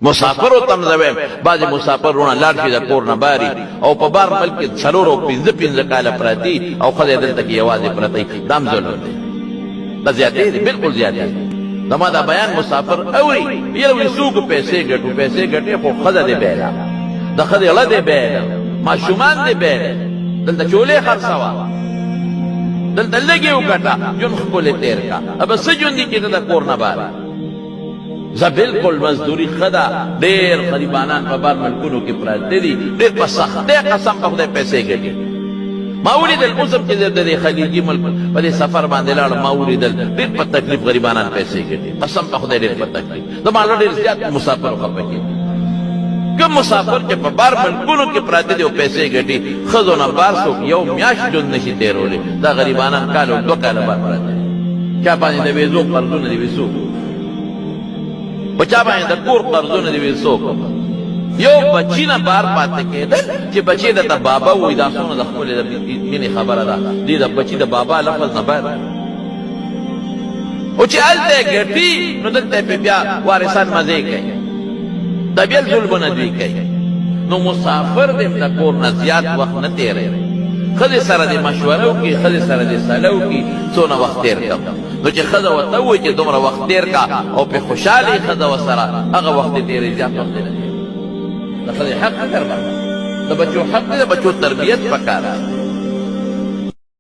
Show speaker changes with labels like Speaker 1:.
Speaker 1: مسافر او تم زویم بعض مسافر رونه لاړ شي د کور نه باري او په بار ملک څلور او پنځه کاله پراتی او خدای دلته کې یوازې پراتی دام ظلم دی دا زیاتې دي بالکل زیاتې زما دا بیان مسافر اوري یلوي سوق پیسې ګټي خو خدای دې بیلا د خدای الله دې بیلا ماشومان دې بیلا دلته چولې خرڅوا دلته لګي وکټا جون خپل تیر کا اب سجون دي کې د کور نه بار زه بالکل مزدوري خدا ډېر غریبانان په بار ملکونو کې پراته دي ډېر په سختۍ قسم په خدای پیسې ګټي ما ولیدل اوسم چې د خلیجي ملک په دې سفر باندې لاړم ما ولیدل ډېر په تکلیف غریبانان پیسې ګټي قسم په خدای ډېر په تکلیف زما ډېر زیات مسافر خپه کېږي کوم مسافر چې په بار ملکونو کې پراته دي او پیسې ګټي ښځو نه بار څوک یو میاشت ژوند نشي تېرولی دا غریبانان کال او 2 کاله بار پراته دي چا باندې د ویزو قرضونه دي ویسو په چا باندې د کور قرضونه دي ویسو یو بچی نه بار پاتې کېدل چې بچی د بابا وې دا څونه د خپل مینې خبره ده دې د بچی د بابا لفظ نه بار او چې هلته ګټي نو دلته بیا وارثان مزې کوي دا بیا ظلمونه دوی کوي نو مسافر دې د کور نه زیات وخت نه تېروي ښځې سره دې مشوره وکړي ښځې سره دې سلا وکړي څونه وخت تېر کړم نو چې ښځه ورته ووایي چې دومره وخت تېر کا او پې خوشحاله یې ښځه ورسره هغه وخت دې تېروي زیات وخت دې نه تېروي د ښځې حق فکر باندې د بچو حق دی د بچو تربیت پکار دی